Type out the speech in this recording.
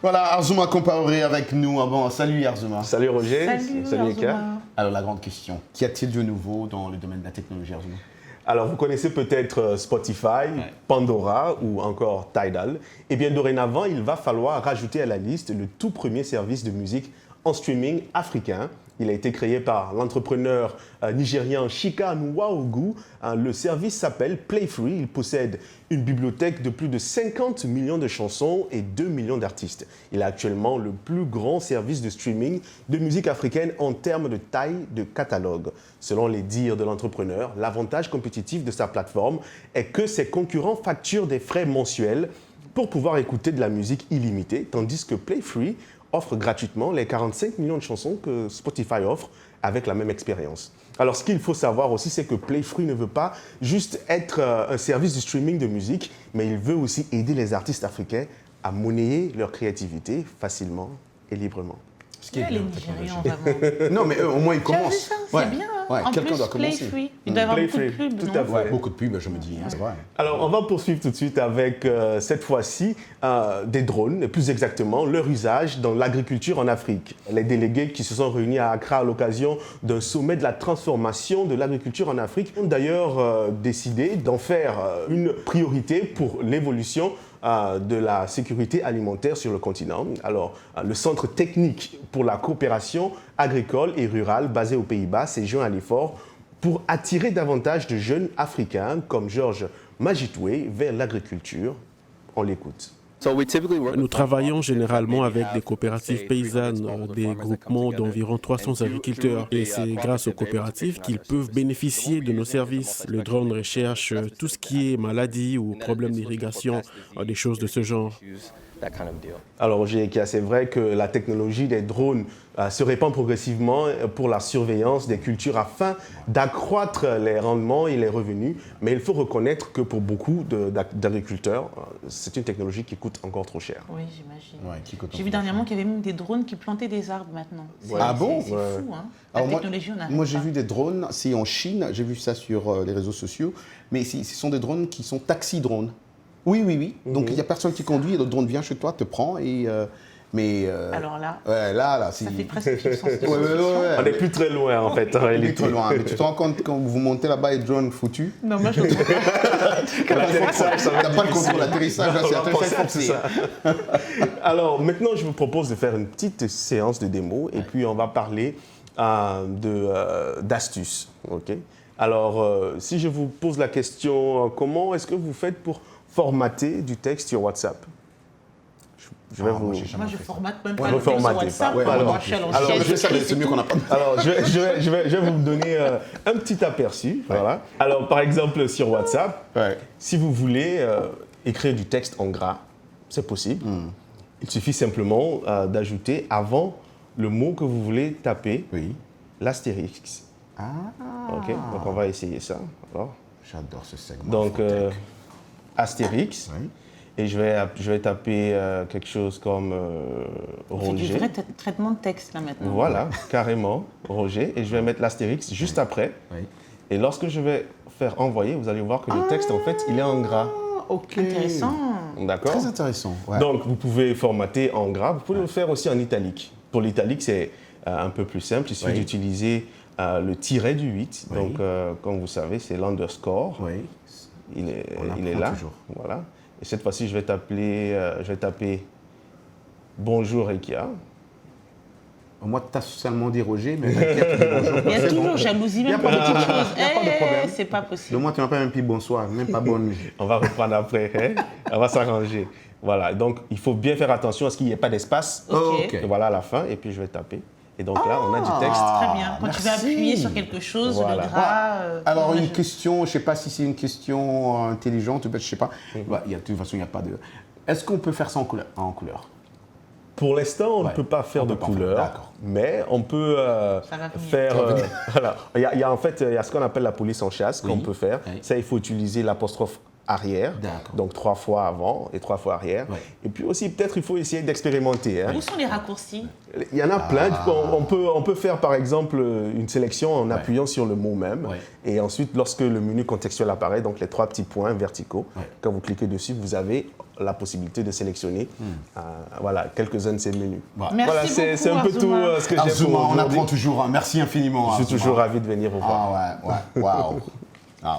Voilà, Arzuma Compaoré avec nous. Ah bon, salut Arzuma. Salut Roger. Salut Eka. Alors la grande question, qu'y a-t-il de nouveau dans le domaine de la technologie, Arzuma? Alors vous connaissez peut-être Spotify, Pandora ou encore Tidal. Eh bien dorénavant, il va falloir rajouter à la liste le tout premier service de musique en streaming africain. Il a été créé par l'entrepreneur nigérian Chika Nwaugu. Le service s'appelle Playfree. Il possède une bibliothèque de plus de 50 millions de chansons et 2 millions d'artistes. Il est actuellement le plus grand service de streaming de musique africaine en termes de taille de catalogue. Selon les dires de l'entrepreneur, l'avantage compétitif de sa plateforme est que ses concurrents facturent des frais mensuels pour pouvoir écouter de la musique illimitée, tandis que Playfree offre gratuitement les 45 millions de chansons que Spotify offre avec la même expérience. Alors, ce qu'il faut savoir aussi, c'est que Playfree ne veut pas juste être un service de streaming de musique, mais il veut aussi aider les artistes africains à monnayer leur créativité facilement et librement. Ce qui est les bien, Nigérians, vraiment. Non, mais eux, au moins, ils Tu as vu commencent. ça? C'est bien. Ouais, En quelqu'un plus, doit commencer. Playfree. Il doit y avoir beaucoup de Playfree, pubs, tout non? à fait. Ouais, beaucoup de pubs, je me dis, c'est vrai. Alors, on va poursuivre tout de suite avec, cette fois-ci, des drones, et plus exactement, leur usage dans l'agriculture en Afrique. Les délégués qui se sont réunis à Accra à l'occasion d'un sommet de la transformation de l'agriculture en Afrique ont d'ailleurs décidé d'en faire une priorité pour l'évolution de la sécurité alimentaire sur le continent. Alors, le Centre technique pour la coopération agricole et rurale basé aux Pays-Bas s'est joint à l'effort pour attirer davantage de jeunes Africains comme Georges Majitwe vers l'agriculture. On l'écoute. Nous travaillons généralement avec des coopératives paysannes, des groupements d'environ 300 agriculteurs. Et c'est grâce aux coopératives qu'ils peuvent bénéficier de nos services. Le drone recherche tout ce qui est maladie ou problème d'irrigation, des choses de ce genre. Alors, Roger Eka, c'est vrai que la technologie des drones se répand progressivement pour la surveillance des cultures afin d'accroître les rendements et les revenus. Mais il faut reconnaître que pour beaucoup d'agriculteurs, c'est une technologie qui coûte encore trop cher. Oui, j'imagine. Ouais, qui coûte J'ai vu dernièrement qu'il y avait même des drones qui plantaient des arbres maintenant. Ah bon? C'est fou, hein. La Alors technologie, on arrive moi, j'ai pas. vu des drones, c'est en Chine, j'ai vu ça sur les réseaux sociaux, mais ce sont des drones qui sont taxi-drones. Oui, oui, oui. Donc, il n'y a personne qui conduit, le drone vient chez toi, te prend et... Alors là, ouais, là, c'est... ça fait presque film sans Ouais, ouais, ouais. On n'est plus très loin, en fait, en On est réalité. trop loin. Mais tu te rends compte quand vous montez là-bas et le drone foutu? Non, moi je le trouve pas. L'atterrissage, ça va T'as être pas le difficile. contrôle, l'atterrissage, là, On c'est va atterrissage penser à forcé. ça. Alors, maintenant, je vous propose de faire une petite séance de démo et puis on va parler d'astuces. Ok. Alors, si je vous pose la question, comment est-ce que vous faites pour formater du texte sur WhatsApp? Je vais vous... moi, j'ai jamais Moi je fait ça. formate même Ouais, pas vous le texte sur formatez WhatsApp. pas. Ouais, Moi, alors, je suis à Alors, l'ancienne. je sais, c'est mieux qu'on n'a pas... Alors, je vais vous donner un petit aperçu. Voilà. Alors, par exemple, sur WhatsApp, Ouais. si vous voulez écrire du texte en gras, c'est possible. Il suffit simplement d'ajouter avant le mot que vous voulez taper, Oui. l'astérix. Ah, Ok, donc on va essayer ça. Alors, j'adore ce segment. donc, Fantech. astérix. Oui. Et je vais taper quelque chose comme C'est du Roger. vrai traitement de texte là maintenant. Voilà, carrément, Roger. Et je vais mettre l'astérix juste après. Oui. Et lorsque je vais faire envoyer, vous allez voir que le texte, en fait, il est en gras. Ah, ok. Intéressant. D'accord? Très intéressant. Ouais. Donc, vous pouvez formater en gras. Vous pouvez le faire aussi en italique. Pour l'italique, c'est un peu plus simple. Il suffit Oui. d'utiliser le tiret du 8. Oui. Donc, comme vous savez, c'est l'underscore. Oui. Il est, On il est apprend là. toujours. Voilà. Et cette fois-ci, je vais taper bonjour Ekia. Moi, tu as seulement dit Roger, mais t'inquiète, bonjour. Il y a C'est toujours bon. jalousie Il y a même pour pas les de petites problème. choses. Il y a pas de problème. C'est pas De possible. moi, tu m'as pas même dit bonsoir, même pas bonne nuit. On va reprendre après. Hein? On va s'arranger. Voilà. Donc, il faut bien faire attention à ce qu'il n'y ait pas d'espace. Ok. Et voilà à la fin. Et puis, je vais taper. Et donc là, on a du texte. Très bien. Quand tu vas merci. appuyer sur quelque chose, Voilà. le gras. Alors, moi, une je- question, je ne sais pas si c'est une question intelligente, peut-être, je ne sais pas. Bah, de toute façon, il n'y a pas de... Est-ce qu'on peut faire ça en couleur? Pour l'instant, on ne Ouais. peut pas faire On de peut pas faire, couleur, d'accord. mais on peut Ça va venir. faire... voilà. En fait, il y a ce qu'on appelle la police en chasse qu'on peut faire. Oui. Ça, il faut utiliser l'apostrophe arrière, D'accord. donc 3 fois avant et 3 fois arrière. Ouais. Et puis aussi, peut-être, il faut essayer d'expérimenter. Hein. Où sont les raccourcis? Il y en a plein. On peut faire, par exemple, une sélection en appuyant sur le mot même. Ouais. Et ensuite, lorsque le menu contextuel apparaît, donc les 3 petits points verticaux, quand vous cliquez dessus, vous avez la possibilité de sélectionner voilà, quelques-uns de ces menus. Voilà. Merci Voilà, beaucoup, c'est un peu tout Azuma. ce que j'ai pour Azuma, on aujourd'hui. apprend toujours. Hein. Merci infiniment. Je suis Azuma. toujours ravi de venir vous voir. Ah ouais, waouh. Wow.